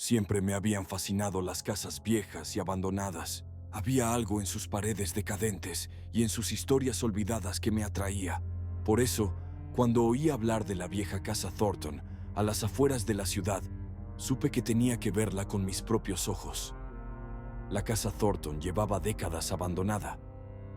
Siempre me habían fascinado las casas viejas y abandonadas. Había algo en sus paredes decadentes y en sus historias olvidadas que me atraía. Por eso, cuando oí hablar de la vieja casa Thornton, a las afueras de la ciudad, supe que tenía que verla con mis propios ojos. La casa Thornton llevaba décadas abandonada,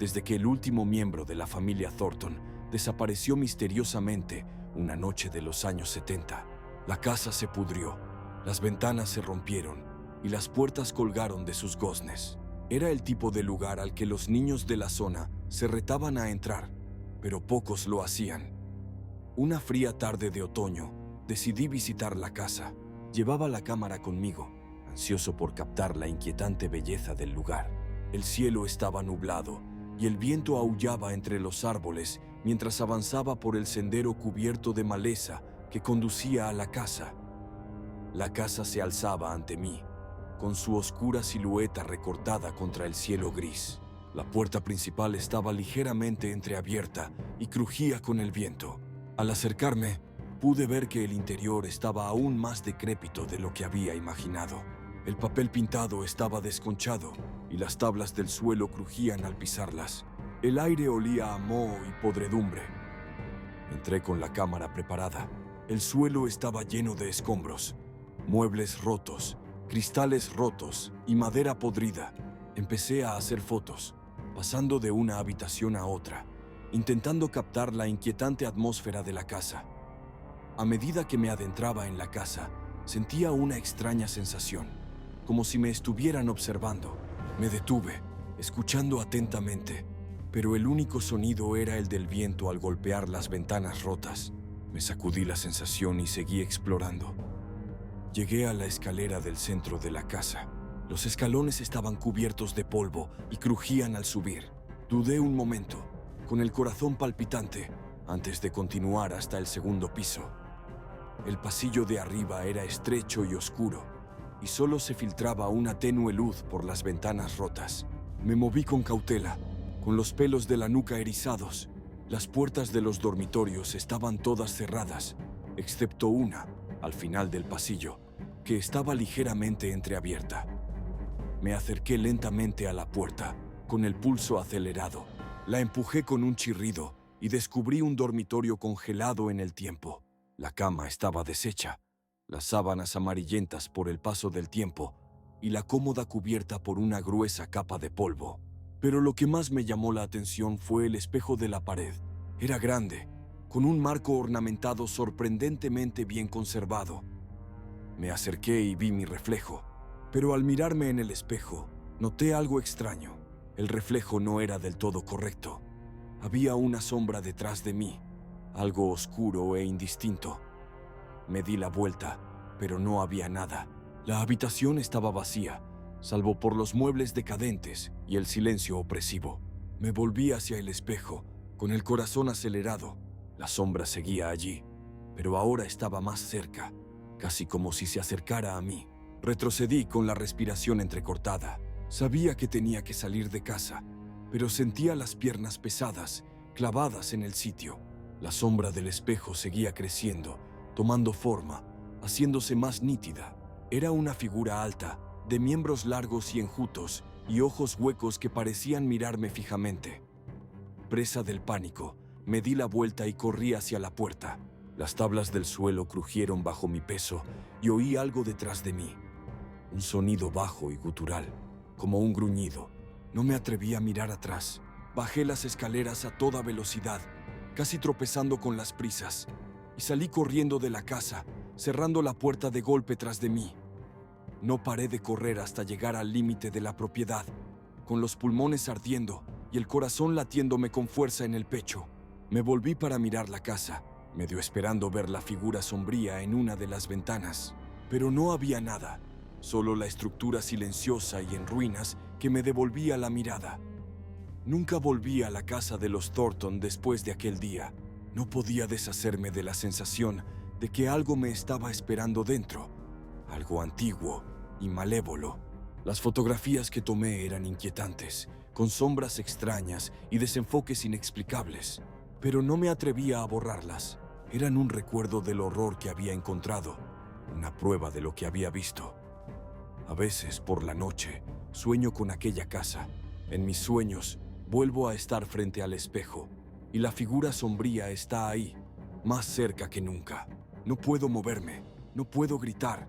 desde que el último miembro de la familia Thornton desapareció misteriosamente una noche de los años 70. La casa se pudrió, las ventanas se rompieron y las puertas colgaron de sus goznes. Era el tipo de lugar al que los niños de la zona se retaban a entrar, pero pocos lo hacían. Una fría tarde de otoño, decidí visitar la casa. Llevaba la cámara conmigo, ansioso por captar la inquietante belleza del lugar. El cielo estaba nublado y el viento aullaba entre los árboles mientras avanzaba por el sendero cubierto de maleza que conducía a la casa. La casa se alzaba ante mí, con su oscura silueta recortada contra el cielo gris. La puerta principal estaba ligeramente entreabierta y crujía con el viento. Al acercarme, pude ver que el interior estaba aún más decrépito de lo que había imaginado. El papel pintado estaba desconchado y las tablas del suelo crujían al pisarlas. El aire olía a moho y podredumbre. Entré con la cámara preparada. El suelo estaba lleno de escombros, muebles rotos, cristales rotos y madera podrida. Empecé a hacer fotos, pasando de una habitación a otra, intentando captar la inquietante atmósfera de la casa. A medida que me adentraba en la casa, sentía una extraña sensación, como si me estuvieran observando. Me detuve, escuchando atentamente, pero el único sonido era el del viento al golpear las ventanas rotas. Me sacudí la sensación y seguí explorando. Llegué a la escalera del centro de la casa. Los escalones estaban cubiertos de polvo y crujían al subir. Dudé un momento, con el corazón palpitante, antes de continuar hasta el segundo piso. El pasillo de arriba era estrecho y oscuro, y solo se filtraba una tenue luz por las ventanas rotas. Me moví con cautela, con los pelos de la nuca erizados. Las puertas de los dormitorios estaban todas cerradas, excepto una, al final del pasillo, que estaba ligeramente entreabierta. Me acerqué lentamente a la puerta, con el pulso acelerado. La empujé con un chirrido y descubrí un dormitorio congelado en el tiempo. La cama estaba deshecha, las sábanas amarillentas por el paso del tiempo y la cómoda cubierta por una gruesa capa de polvo. Pero lo que más me llamó la atención fue el espejo de la pared. Era grande, con un marco ornamentado sorprendentemente bien conservado. Me acerqué y vi mi reflejo, pero al mirarme en el espejo, noté algo extraño. El reflejo no era del todo correcto. Había una sombra detrás de mí, algo oscuro e indistinto. Me di la vuelta, pero no había nada. La habitación estaba vacía, salvo por los muebles decadentes y el silencio opresivo. Me volví hacia el espejo, con el corazón acelerado. La sombra seguía allí, pero ahora estaba más cerca, casi como si se acercara a mí. Retrocedí con la respiración entrecortada. Sabía que tenía que salir de casa, pero sentía las piernas pesadas, clavadas en el sitio. La sombra del espejo seguía creciendo, tomando forma, haciéndose más nítida. Era una figura alta, de miembros largos y enjutos, y ojos huecos que parecían mirarme fijamente. Presa del pánico, me di la vuelta y corrí hacia la puerta. Las tablas del suelo crujieron bajo mi peso y oí algo detrás de mí. Un sonido bajo y gutural, como un gruñido. No me atreví a mirar atrás. Bajé las escaleras a toda velocidad, casi tropezando con las prisas, y salí corriendo de la casa, cerrando la puerta de golpe tras de mí. No paré de correr hasta llegar al límite de la propiedad, con los pulmones ardiendo y el corazón latiéndome con fuerza en el pecho. Me volví para mirar la casa, medio esperando ver la figura sombría en una de las ventanas, pero no había nada, solo la estructura silenciosa y en ruinas que me devolvía la mirada. Nunca volví a la casa de los Thornton después de aquel día. No podía deshacerme de la sensación de que algo me estaba esperando dentro, algo antiguo y malévolo. Las fotografías que tomé eran inquietantes, con sombras extrañas y desenfoques inexplicables, pero no me atrevía a borrarlas. Eran un recuerdo del horror que había encontrado, una prueba de lo que había visto. A veces, por la noche, sueño con aquella casa. En mis sueños, vuelvo a estar frente al espejo, y la figura sombría está ahí, más cerca que nunca. No puedo moverme, no puedo gritar,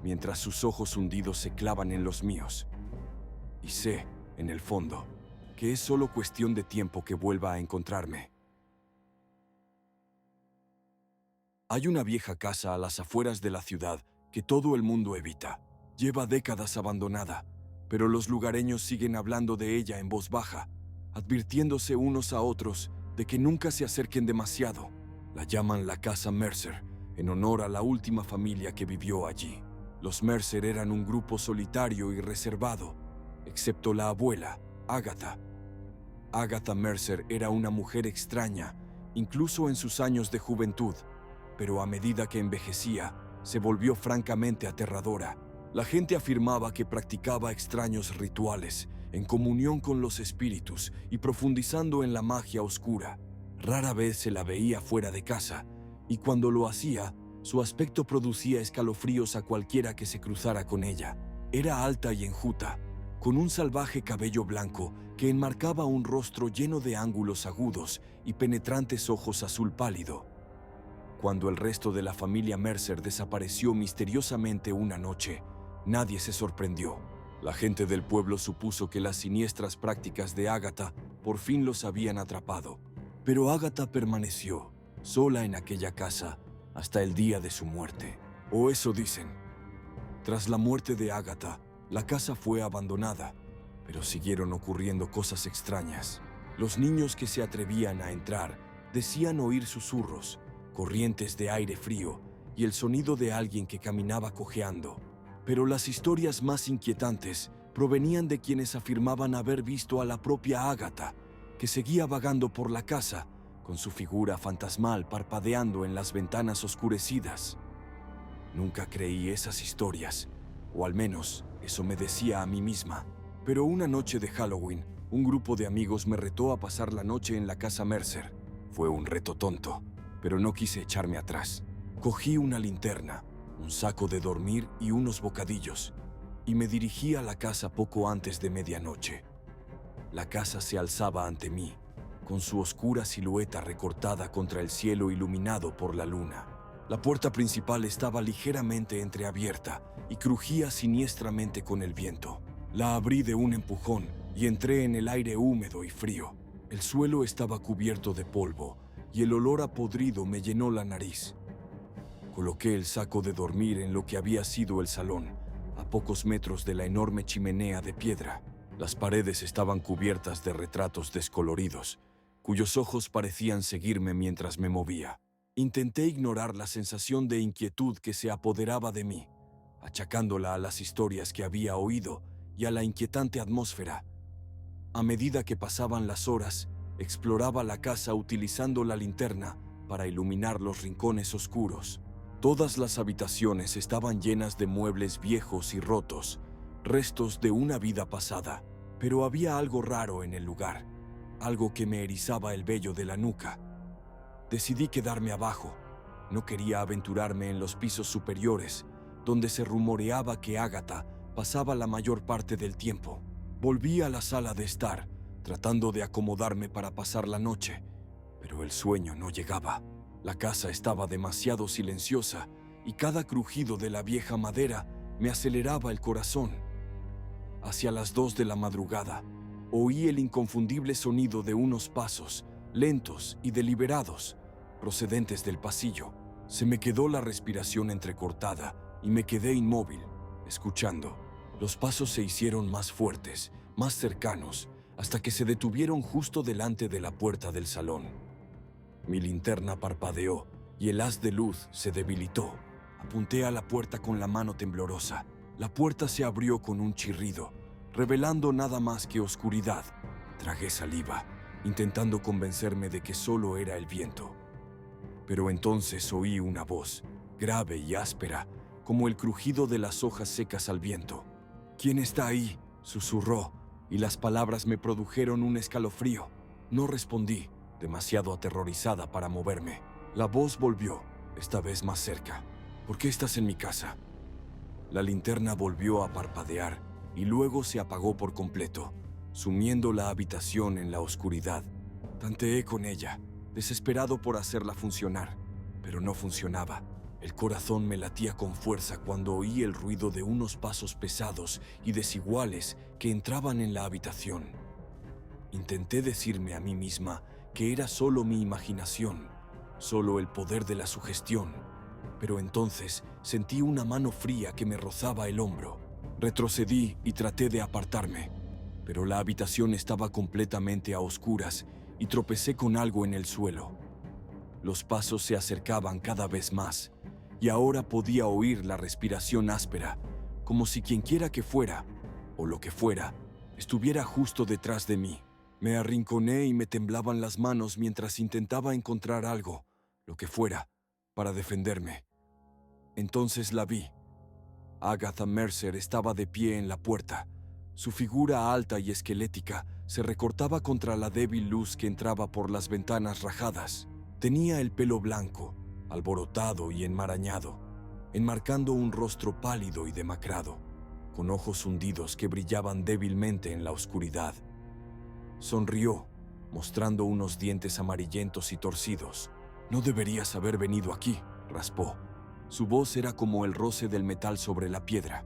mientras sus ojos hundidos se clavan en los míos. Y sé, en el fondo, que es solo cuestión de tiempo que vuelva a encontrarme. Hay una vieja casa a las afueras de la ciudad que todo el mundo evita. Lleva décadas abandonada, pero los lugareños siguen hablando de ella en voz baja, advirtiéndose unos a otros de que nunca se acerquen demasiado. La llaman la Casa Mercer, en honor a la última familia que vivió allí. Los Mercer eran un grupo solitario y reservado, excepto la abuela, Agatha. Agatha Mercer era una mujer extraña, incluso en sus años de juventud, pero a medida que envejecía, se volvió francamente aterradora. La gente afirmaba que practicaba extraños rituales, en comunión con los espíritus y profundizando en la magia oscura. Rara vez se la veía fuera de casa, y cuando lo hacía, su aspecto producía escalofríos a cualquiera que se cruzara con ella. Era alta y enjuta, con un salvaje cabello blanco que enmarcaba un rostro lleno de ángulos agudos y penetrantes ojos azul pálido. Cuando el resto de la familia Mercer desapareció misteriosamente una noche, nadie se sorprendió. La gente del pueblo supuso que las siniestras prácticas de Agatha por fin los habían atrapado. Pero Agatha permaneció, sola en aquella casa, hasta el día de su muerte. O eso dicen. Tras la muerte de Agatha, la casa fue abandonada, pero siguieron ocurriendo cosas extrañas. Los niños que se atrevían a entrar decían oír susurros, corrientes de aire frío y el sonido de alguien que caminaba cojeando. Pero las historias más inquietantes provenían de quienes afirmaban haber visto a la propia Agatha, que seguía vagando por la casa, con su figura fantasmal parpadeando en las ventanas oscurecidas. Nunca creí esas historias, o al menos eso me decía a mí misma. Pero una noche de Halloween, un grupo de amigos me retó a pasar la noche en la casa Mercer. Fue un reto tonto, pero no quise echarme atrás. Cogí una linterna, un saco de dormir y unos bocadillos, y me dirigí a la casa poco antes de medianoche. La casa se alzaba ante mí, con su oscura silueta recortada contra el cielo iluminado por la luna. La puerta principal estaba ligeramente entreabierta y crujía siniestramente con el viento. La abrí de un empujón y entré en el aire húmedo y frío. El suelo estaba cubierto de polvo y el olor a podrido me llenó la nariz. Coloqué el saco de dormir en lo que había sido el salón, a pocos metros de la enorme chimenea de piedra. Las paredes estaban cubiertas de retratos descoloridos, cuyos ojos parecían seguirme mientras me movía. Intenté ignorar la sensación de inquietud que se apoderaba de mí, achacándola a las historias que había oído y a la inquietante atmósfera. A medida que pasaban las horas, exploraba la casa utilizando la linterna para iluminar los rincones oscuros. Todas las habitaciones estaban llenas de muebles viejos y rotos, restos de una vida pasada, pero había algo raro en el lugar, algo que me erizaba el vello de la nuca. Decidí quedarme abajo. No quería aventurarme en los pisos superiores, donde se rumoreaba que Agatha pasaba la mayor parte del tiempo. Volví a la sala de estar, tratando de acomodarme para pasar la noche, pero el sueño no llegaba. La casa estaba demasiado silenciosa y cada crujido de la vieja madera me aceleraba el corazón. Hacia las 2 de la madrugada, oí el inconfundible sonido de unos pasos, lentos y deliberados, procedentes del pasillo. Se me quedó la respiración entrecortada y me quedé inmóvil, escuchando. Los pasos se hicieron más fuertes, más cercanos, hasta que se detuvieron justo delante de la puerta del salón. Mi linterna parpadeó y el haz de luz se debilitó. Apunté a la puerta con la mano temblorosa. La puerta se abrió con un chirrido, revelando nada más que oscuridad. Tragué saliva, intentando convencerme de que solo era el viento. Pero entonces oí una voz, grave y áspera, como el crujido de las hojas secas al viento. «¿Quién está ahí?», susurró, y las palabras me produjeron un escalofrío. No respondí, demasiado aterrorizada para moverme. La voz volvió, esta vez más cerca. «¿Por qué estás en mi casa?». La linterna volvió a parpadear y luego se apagó por completo, sumiendo la habitación en la oscuridad. Tanteé con ella, desesperado por hacerla funcionar, pero no funcionaba. El corazón me latía con fuerza cuando oí el ruido de unos pasos pesados y desiguales que entraban en la habitación. Intenté decirme a mí misma que era solo mi imaginación, solo el poder de la sugestión, pero entonces sentí una mano fría que me rozaba el hombro. Retrocedí y traté de apartarme, pero la habitación estaba completamente a oscuras y tropecé con algo en el suelo. Los pasos se acercaban cada vez más y ahora podía oír la respiración áspera, como si quienquiera que fuera, o lo que fuera, estuviera justo detrás de mí. Me arrinconé y me temblaban las manos mientras intentaba encontrar algo, lo que fuera, para defenderme. Entonces la vi. Agatha Mercer estaba de pie en la puerta. Su figura alta y esquelética se recortaba contra la débil luz que entraba por las ventanas rajadas. Tenía el pelo blanco, alborotado y enmarañado, enmarcando un rostro pálido y demacrado, con ojos hundidos que brillaban débilmente en la oscuridad. Sonrió, mostrando unos dientes amarillentos y torcidos. «No deberías haber venido aquí», raspó. Su voz era como el roce del metal sobre la piedra.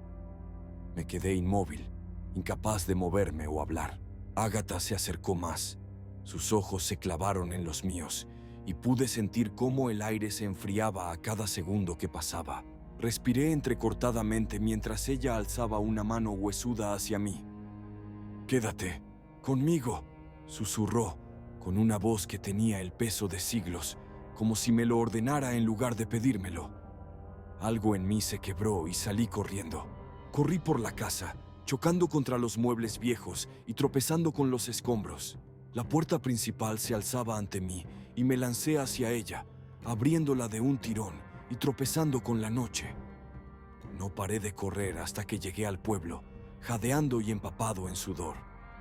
Me quedé inmóvil, incapaz de moverme o hablar. Agatha se acercó más. Sus ojos se clavaron en los míos y pude sentir cómo el aire se enfriaba a cada segundo que pasaba. Respiré entrecortadamente mientras ella alzaba una mano huesuda hacia mí. «Quédate conmigo», susurró, con una voz que tenía el peso de siglos, como si me lo ordenara en lugar de pedírmelo. Algo en mí se quebró y salí corriendo. Corrí por la casa, chocando contra los muebles viejos y tropezando con los escombros. La puerta principal se alzaba ante mí y me lancé hacia ella, abriéndola de un tirón y tropezando con la noche. No paré de correr hasta que llegué al pueblo, jadeando y empapado en sudor.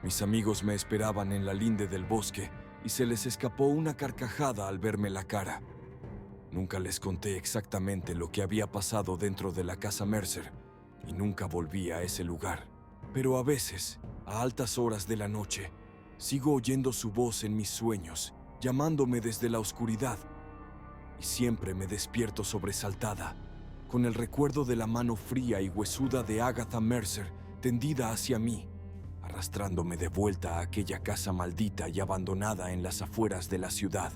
Mis amigos me esperaban en la linde del bosque y se les escapó una carcajada al verme la cara. Nunca les conté exactamente lo que había pasado dentro de la casa Mercer y nunca volví a ese lugar. Pero a veces, a altas horas de la noche, sigo oyendo su voz en mis sueños, llamándome desde la oscuridad. Y siempre me despierto sobresaltada, con el recuerdo de la mano fría y huesuda de Agatha Mercer tendida hacia mí, arrastrándome de vuelta a aquella casa maldita y abandonada en las afueras de la ciudad.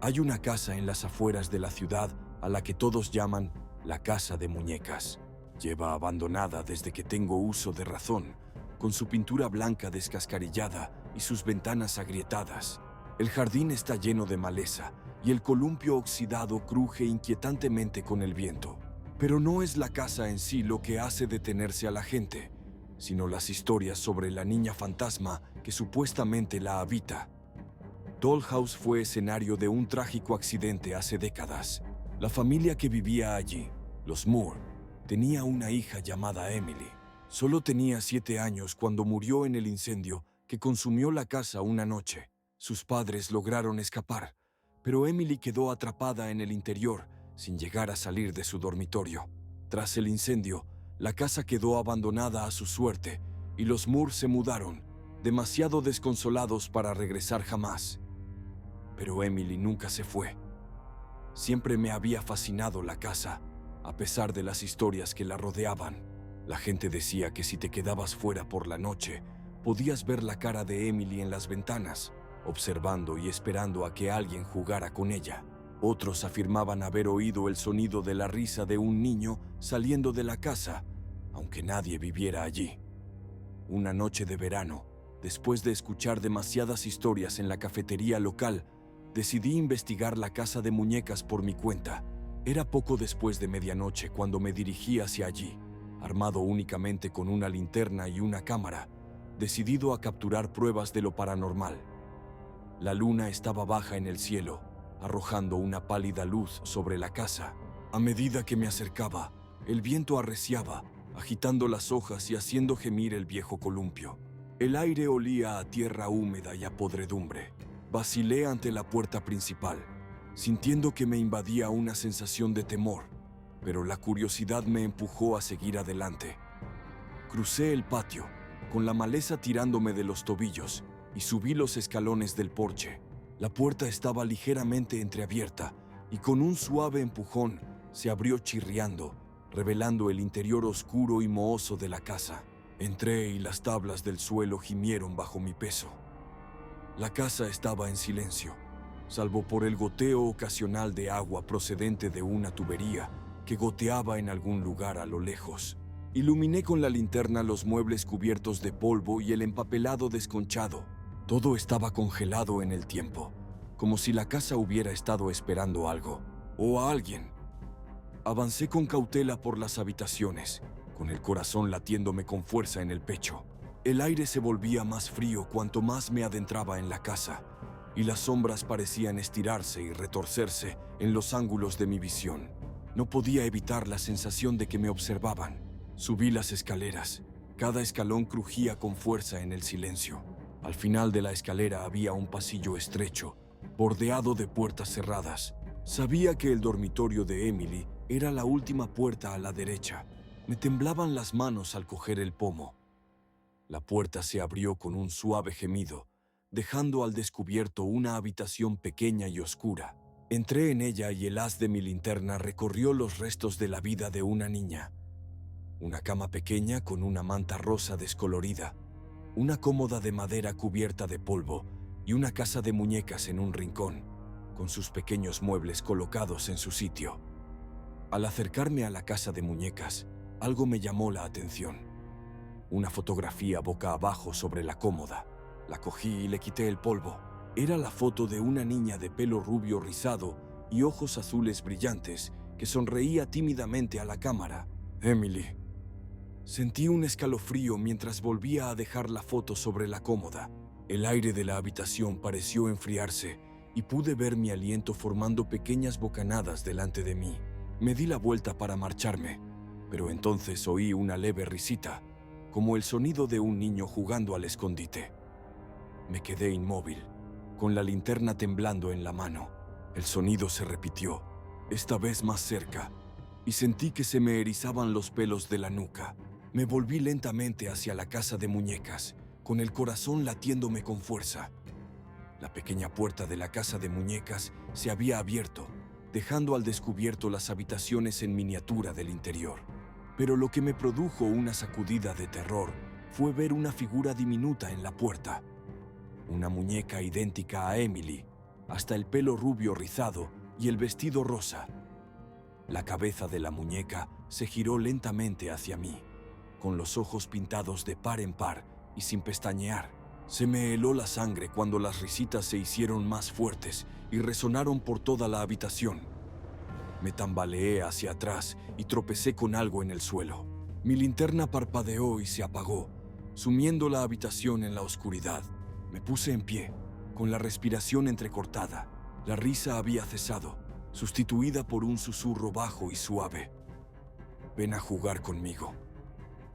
Hay una casa en las afueras de la ciudad a la que todos llaman la Casa de Muñecas. Lleva abandonada desde que tengo uso de razón, con su pintura blanca descascarillada y sus ventanas agrietadas. El jardín está lleno de maleza y el columpio oxidado cruje inquietantemente con el viento. Pero no es la casa en sí lo que hace detenerse a la gente, sino las historias sobre la niña fantasma que supuestamente la habita. Doll House fue escenario de un trágico accidente hace décadas. La familia que vivía allí, los Moore, tenía una hija llamada Emily. Solo tenía 7 años cuando murió en el incendio que consumió la casa una noche. Sus padres lograron escapar, pero Emily quedó atrapada en el interior sin llegar a salir de su dormitorio. Tras el incendio, la casa quedó abandonada a su suerte y los Moore se mudaron, demasiado desconsolados para regresar jamás. Pero Emily nunca se fue. Siempre me había fascinado la casa, a pesar de las historias que la rodeaban. La gente decía que si te quedabas fuera por la noche, podías ver la cara de Emily en las ventanas, observando y esperando a que alguien jugara con ella. Otros afirmaban haber oído el sonido de la risa de un niño saliendo de la casa, aunque nadie viviera allí. Una noche de verano, después de escuchar demasiadas historias en la cafetería local, decidí investigar la casa de muñecas por mi cuenta. Era poco después de medianoche cuando me dirigí hacia allí, armado únicamente con una linterna y una cámara, decidido a capturar pruebas de lo paranormal. La luna estaba baja en el cielo, arrojando una pálida luz sobre la casa. A medida que me acercaba, el viento arreciaba, agitando las hojas y haciendo gemir el viejo columpio. El aire olía a tierra húmeda y a podredumbre. Vacilé ante la puerta principal, sintiendo que me invadía una sensación de temor. pero la curiosidad me empujó a seguir adelante. Crucé el patio, con la maleza tirándome de los tobillos, y subí los escalones del porche. La puerta estaba ligeramente entreabierta, y con un suave empujón se abrió chirriando, revelando el interior oscuro y mohoso de la casa. Entré y las tablas del suelo gimieron bajo mi peso. La casa estaba en silencio, salvo por el goteo ocasional de agua procedente de una tubería que goteaba en algún lugar a lo lejos. Iluminé con la linterna los muebles cubiertos de polvo y el empapelado desconchado. Todo estaba congelado en el tiempo, como si la casa hubiera estado esperando algo, o a alguien. Avancé con cautela por las habitaciones, con el corazón latiéndome con fuerza en el pecho. El aire se volvía más frío cuanto más me adentraba en la casa, y las sombras parecían estirarse y retorcerse en los ángulos de mi visión. No podía evitar la sensación de que me observaban. Subí las escaleras. Cada escalón crujía con fuerza en el silencio. Al final de la escalera había un pasillo estrecho, bordeado de puertas cerradas. Sabía que el dormitorio de Emily era la última puerta a la derecha. Me temblaban las manos al coger el pomo. La puerta se abrió con un suave gemido, dejando al descubierto una habitación pequeña y oscura. Entré en ella y el haz de mi linterna recorrió los restos de la vida de una niña. Una cama pequeña con una manta rosa descolorida, una cómoda de madera cubierta de polvo y una casa de muñecas en un rincón, con sus pequeños muebles colocados en su sitio. Al acercarme a la casa de muñecas, algo me llamó la atención. Una fotografía boca abajo sobre la cómoda. La cogí y le quité el polvo. Era la foto de una niña de pelo rubio rizado y ojos azules brillantes que sonreía tímidamente a la cámara. Emily. Sentí un escalofrío mientras volvía a dejar la foto sobre la cómoda. El aire de la habitación pareció enfriarse y pude ver mi aliento formando pequeñas bocanadas delante de mí. Me di la vuelta para marcharme, pero entonces oí una leve risita, como el sonido de un niño jugando al escondite. Me quedé inmóvil, con la linterna temblando en la mano. El sonido se repitió, esta vez más cerca, y sentí que se me erizaban los pelos de la nuca. Me volví lentamente hacia la casa de muñecas, con el corazón latiéndome con fuerza. La pequeña puerta de la casa de muñecas se había abierto, dejando al descubierto las habitaciones en miniatura del interior. Pero lo que me produjo una sacudida de terror fue ver una figura diminuta en la puerta. Una muñeca idéntica a Emily, hasta el pelo rubio rizado y el vestido rosa. La cabeza de la muñeca se giró lentamente hacia mí, con los ojos pintados de par en par y sin pestañear. Se me heló la sangre cuando las risitas se hicieron más fuertes y resonaron por toda la habitación. Me tambaleé hacia atrás y tropecé con algo en el suelo. Mi linterna parpadeó y se apagó, sumiendo la habitación en la oscuridad. Me puse en pie, con la respiración entrecortada. La risa había cesado, sustituida por un susurro bajo y suave. «Ven a jugar conmigo».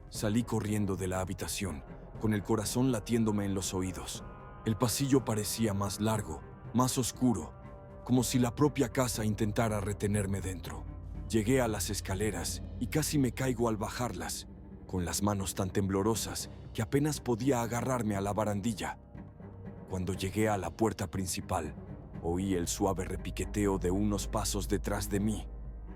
Salí corriendo de la habitación, con el corazón latiéndome en los oídos. El pasillo parecía más largo, más oscuro, como si la propia casa intentara retenerme dentro. Llegué a las escaleras y casi me caigo al bajarlas, con las manos tan temblorosas que apenas podía agarrarme a la barandilla. Cuando llegué a la puerta principal, oí el suave repiqueteo de unos pasos detrás de mí,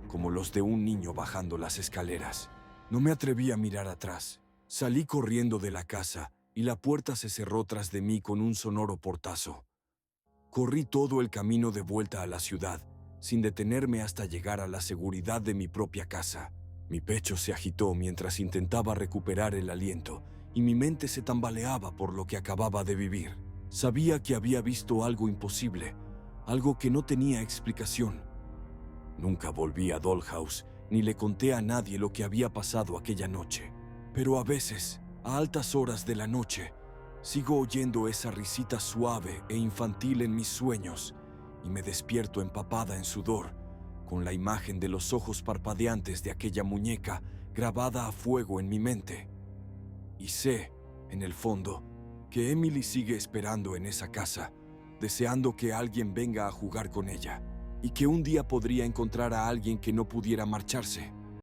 como los de un niño bajando las escaleras. No me atreví a mirar atrás. Salí corriendo de la casa y la puerta se cerró tras de mí con un sonoro portazo. Corrí todo el camino de vuelta a la ciudad, sin detenerme hasta llegar a la seguridad de mi propia casa. Mi pecho se agitó mientras intentaba recuperar el aliento y mi mente se tambaleaba por lo que acababa de vivir. Sabía que había visto algo imposible, algo que no tenía explicación. Nunca volví a Dollhouse ni le conté a nadie lo que había pasado aquella noche. Pero a veces, a altas horas de la noche, sigo oyendo esa risita suave e infantil en mis sueños y me despierto empapada en sudor, con la imagen de los ojos parpadeantes de aquella muñeca grabada a fuego en mi mente. Y sé, en el fondo, que Emily sigue esperando en esa casa, deseando que alguien venga a jugar con ella. y que un día podría encontrar a alguien que no pudiera marcharse.